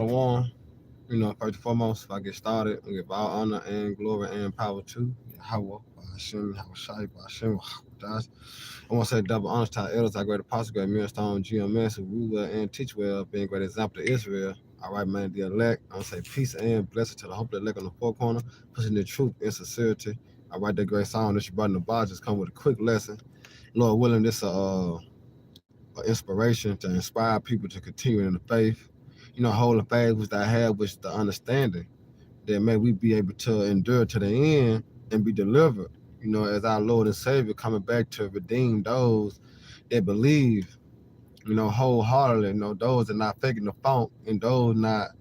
One, first and foremost, if I get started, I give all honor and glory and power to Yahweh, Hashem, Shai, Hashem, I want to say double honors to our elders, our great apostle, great millstone, GMS, who rule well and teach well, being a great example to Israel. All right, man, the elect. I want to say peace and blessing to the hope elect on the four corner, pushing the truth and sincerity. All right, that great song that you brought in the box just come with a quick lesson. Lord willing, this a inspiration to inspire people to continue in the faith. Hold the faith which I have, which the understanding that may we be able to endure to the end and be delivered. As our Lord and Savior coming back to redeem those that believe, wholeheartedly. Those that not faking the funk and those not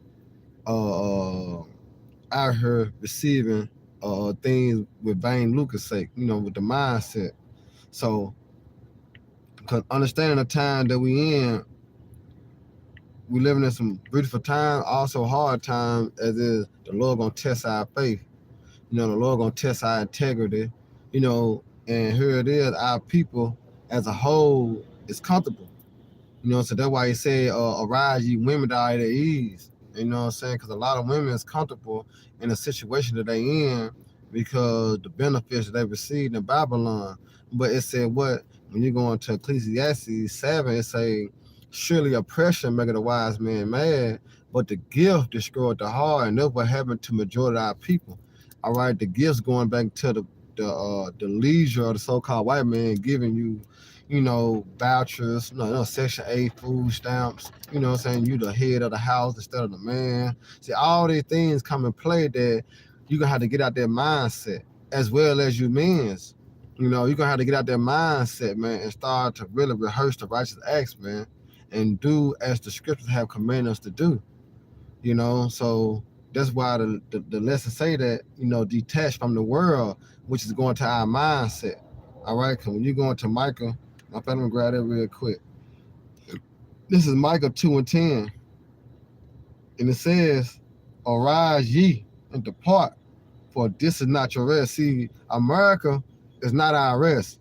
uh, out here receiving things with vain lucre's sake. With the mindset. So, cause understanding the time that we in, we living in some beautiful times, also hard times, as is the Lord gonna test our faith. The Lord gonna test our integrity. And here it is, our people as a whole is comfortable. So that's why he said, arise ye women that are at ease. You know what I'm saying? Because a lot of women is comfortable in the situation that they in because the benefits that they received in Babylon. But it said what? When you go into Ecclesiastes 7, it say, surely oppression maketh a wise man mad, but the gift destroyed the heart, and that's what happened to majority of our people. All right, the gifts going back to the leisure of the so-called white man giving you, vouchers, Section 8 food stamps, what I'm saying? You the head of the house instead of the man. See, all these things come in play that you're going to have to get out that mindset, as well as you men's. You're going to have to get out that mindset, man, and start to really rehearse the righteous acts, man, and do as the scriptures have commanded us to do, So that's why the lesson say that, detach from the world, which is going to our mindset. All right, because when you go into Micah, I'm going to grab that real quick. This is Micah 2:10. And it says, arise ye and depart, for this is not your rest. See, America is not our rest.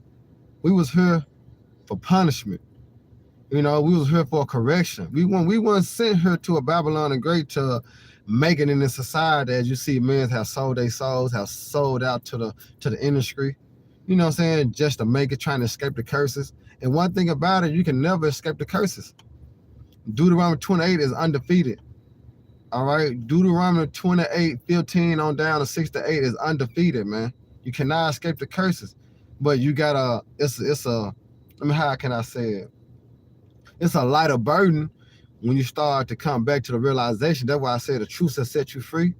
We was here for punishment. We was here for correction. We weren't sent here to a Babylon the Great to make it in this society. As you see, men have sold their souls, have sold out to the industry. You know what I'm saying? Just to make it, trying to escape the curses. And one thing about it, you can never escape the curses. Deuteronomy 28 is undefeated. All right? Deuteronomy 28:15 on down to 6-8 is undefeated, man. You cannot escape the curses. But you gotta, how can I say it? It's a lighter burden when you start to come back to the realization. That's why I say the truth will set you free.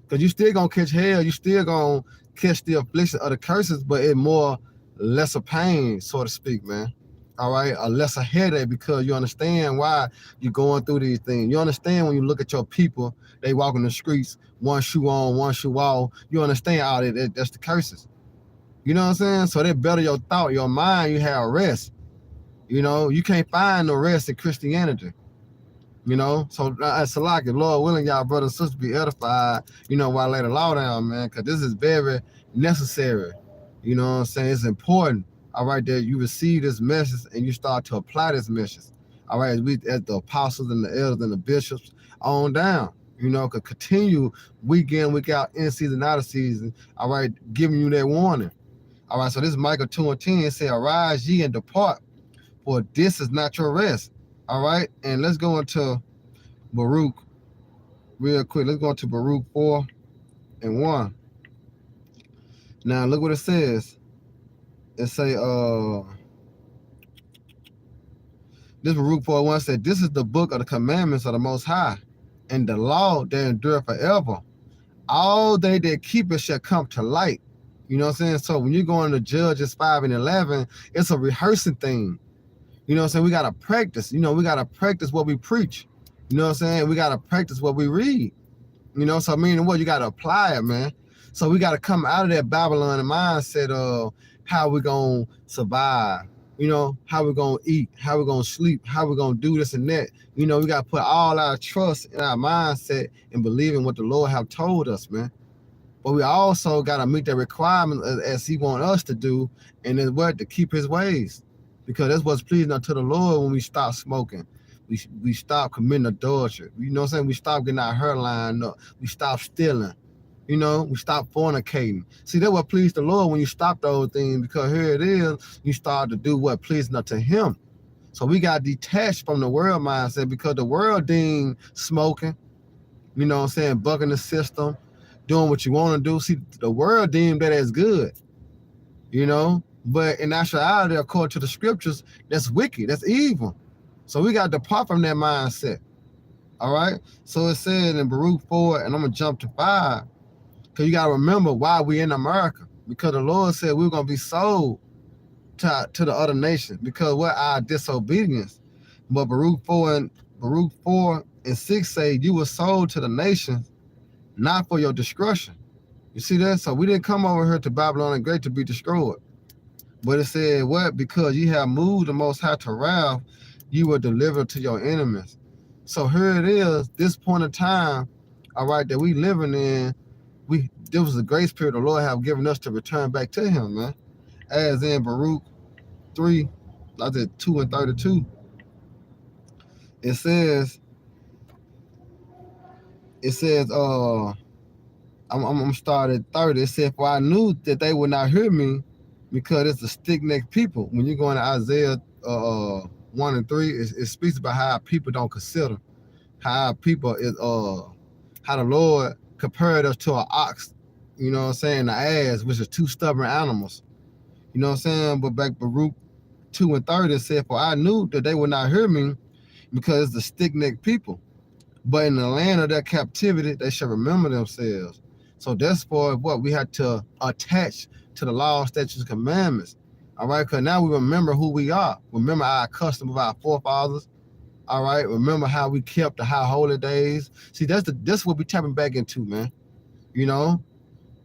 Because you still gonna catch hell, you still gonna catch the affliction of the curses, but it more lesser pain, so to speak, man. All right, a lesser headache, because you understand why you're going through these things. You understand when you look at your people, they walk in the streets, one shoe on, one shoe off. You understand all that's the curses. You know what I'm saying? So they better your thought, your mind, you have rest. You can't find no rest in Christianity. So it's a lot. Lord willing, y'all brothers and sisters be edified, while I lay the law down, man, because this is very necessary. You know what I'm saying? It's important, all right, that you receive this message and you start to apply this message. All right, as the apostles and the elders and the bishops on down, could continue week in, week out, in season, out of season, all right, giving you that warning. All right, so this is Micah 2:10. It say, arise ye and depart, for this is not your rest. All right, and let's go into Baruch real quick. Let's go into Baruch 4:1. Now look what it says. It say, this Baruch 4:1 said, this is the book of the commandments of the Most High, and the law that endure forever. All they that keep it shall come to light. You know what I'm saying? So when you go into Judges 5:11, it's a rehearsing thing. You know what I'm saying? We got to practice. We got to practice what we preach. You know what I'm saying? We got to practice what we read. So meaning what? You got to apply it, man. So we got to come out of that Babylon mindset of how we going to survive, how we going to eat, how we going to sleep, how we going to do this and that. We got to put all our trust in our mindset and believe in what the Lord have told us, man. But we also got to meet the requirement as he want us to do, and then what? To keep his ways. Because that's what's pleasing unto the Lord when we stop smoking. We stop committing adultery. You know what I'm saying? We stop getting our hair lined up. We stop stealing. You know, we stop fornicating. See, that what pleased the Lord when you stop those things, because here it is, you start to do what pleasing unto him. So we got detached from the world mindset, because the world deemed smoking, you know what I'm saying, bucking the system, doing what you want to do. See, the world deemed that as good, you know, but in actuality, according to the scriptures, that's wicked, that's evil. So we got to depart from that mindset. All right. So it said in Baruch 4, and I'm going to jump to 5, because you got to remember why we in America, because the Lord said we're going to be sold to the other nations because what our disobedience. But Baruch 4 and 6 say you were sold to the nations, not for your destruction. You see that? So we didn't come over here to Babylon the Great to be destroyed. But it said what? Because you have moved the Most High to wrath, you were delivered to your enemies. So here it is, this point of time, all right, that we living in, there was a grace period the Lord have given us to return back to him, man. As in Baruch 3, I said 2 and 32. It says, I'm started 30. It said, for I knew that they would not hear me, because it's a stick-necked people. When you go into Isaiah 1 and 3, it speaks about how people don't consider, how people is how the Lord compared us to an ox, you know what I'm saying, the ass, which is two stubborn animals. You know what I'm saying? But back Baruch 2 and 30 said, for I knew that they would not hear me, because it's the stick-necked people. But in the land of their captivity, they shall remember themselves. So that's for what we had to attach to the law, statutes, and commandments. All right, because now we remember who we are. Remember our custom of our forefathers. All right, remember how we kept the high holy days. See, that's what we tapping back into, man. You know,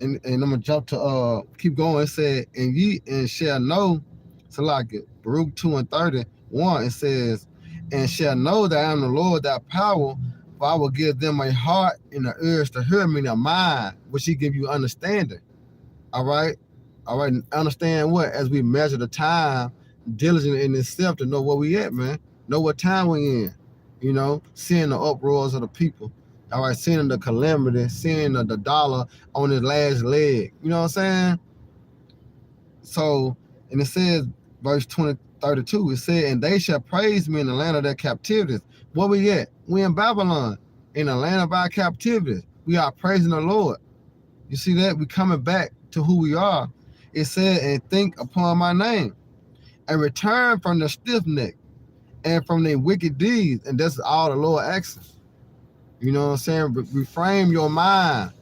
and I'm gonna jump to keep going. It said, and ye and shall know. So like it, Baruch 2 and 31, it says, and shall know that I am the Lord, that power. For I will give them a heart and the ears to hear me, a mind, which he give you understanding. All right? All right, understand what? As we measure the time, diligent in itself to know where we at, man. Know what time we in. You know, seeing the uproars of the people. All right, seeing the calamity, seeing the dollar on his last leg. You know what I'm saying? So, and it says, verse 32, it said, and they shall praise me in the land of their captivities. Where we at? We in Babylon, in the land of our captivities. We are praising the Lord. You see that? We coming back to who we are. It said, and think upon my name, and return from the stiff neck, and from their wicked deeds. And that's all the Lord asks. You know what I'm saying? Reframe your mind.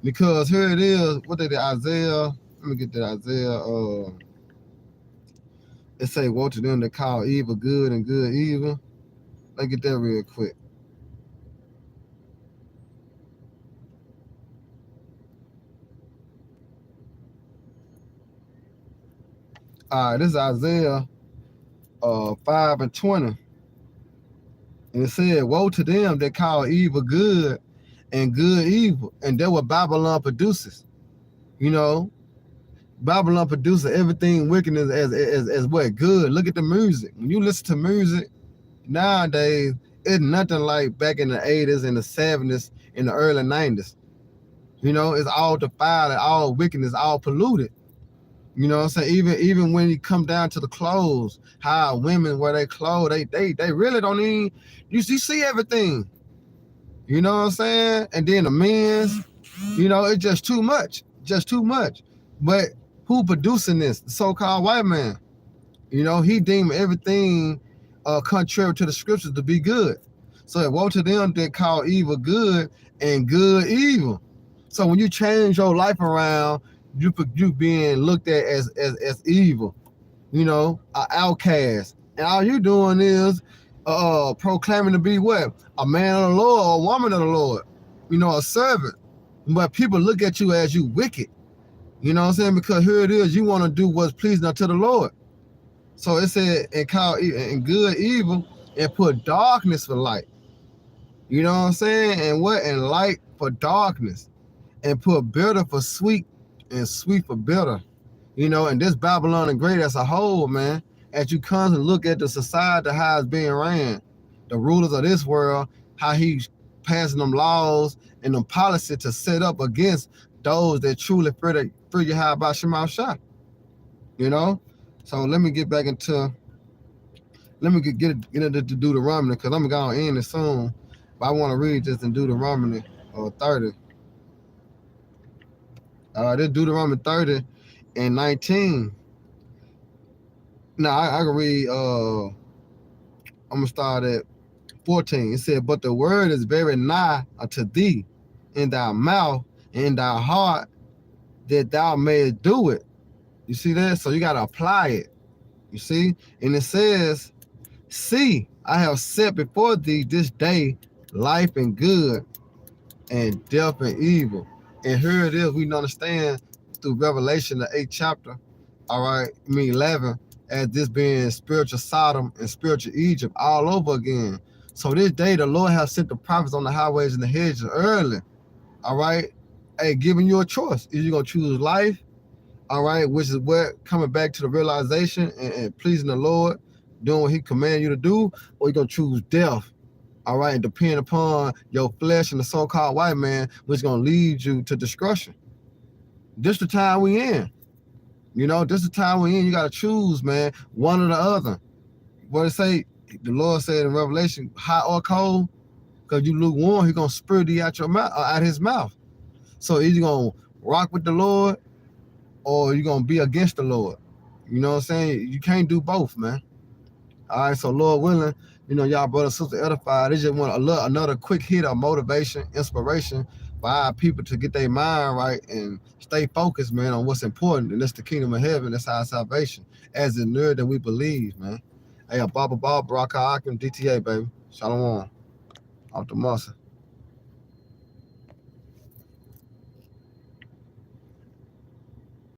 Because here it is, what did Isaiah, let me get that Isaiah, it say, woe to them that call evil good and good evil. Let's get that real quick. All right, this is Isaiah 5 and 20. And it said, woe to them that call evil good and good evil. And that's what Babylon produces. You know, Babylon produces everything wickedness as what? Good. Look at the music. When you listen to music nowadays, it's nothing like back in the 80s and the 70s and the early 90s. You know, it's all defiled, all wickedness, all polluted. You know what I'm saying? Even when you come down to the clothes, how women wear their clothes, they really don't even, you see everything. You know what I'm saying? And then the men's, you know, it's just too much. Just too much. But who producing this? The so-called white man. You know, he deemed everything contrary to the scriptures to be good. So woe to them that call evil good and good evil. So when you change your life around, you being looked at as evil, you know, an outcast. And all you doing is proclaiming to be what? A man of the Lord or a woman of the Lord. You know, a servant. But people look at you as you wicked. You know what I'm saying? Because here it is, you want to do what's pleasing unto the Lord. So it said, and call and good evil, and put darkness for light. You know what I'm saying? And what? And light for darkness. And put bitter for sweet, and sweet for bitter. You know, and this Babylon the Great as a whole, man, as you come and look at the society, how it's being ran, the rulers of this world, how he's passing them laws and them policies to set up against those that truly fear Yahweh Bashim Shah. You know? So let me get back into get into Deuteronomy, because I'm going to end it soon. But I want to read this in Deuteronomy 30. This Deuteronomy 30 and 19. Now I can read I'm gonna start at 14. It said, but the word is very nigh unto thee, in thy mouth and in thy heart, that thou mayest do it. You see that? So you gotta apply it. You see? And it says, see, I have set before thee this day life and good, and death and evil. And here it is, we can understand through Revelation, the 8th chapter, 11, as this being spiritual Sodom and spiritual Egypt all over again. So this day, the Lord has sent the prophets on the highways and the hedges early, Hey, giving you a choice. Is you going to choose life, which is what coming back to the realization and pleasing the Lord, doing what he commanded you to do, or you going to choose death, and depend upon your flesh and the so-called white man, which is going to lead you to destruction. This the time we in. This the time we in. You got to choose, man, one or the other. What it say? The Lord said in Revelation, hot or cold, because you lukewarm, he's going to spur thee out your mouth, out his mouth. So either you're going to rock with the Lord or you're going to be against the Lord. You know what I'm saying? You can't do both, man. All right, so Lord willing, y'all brother, sister edified. They just want another quick hit of motivation, inspiration for our people to get their mind right and stay focused, man, on what's important. And that's the kingdom of heaven. That's our salvation. As the nerd that we believe, man. Hey, Baba Baraka Akim, DTA, baby. Shalom. Off the muscle.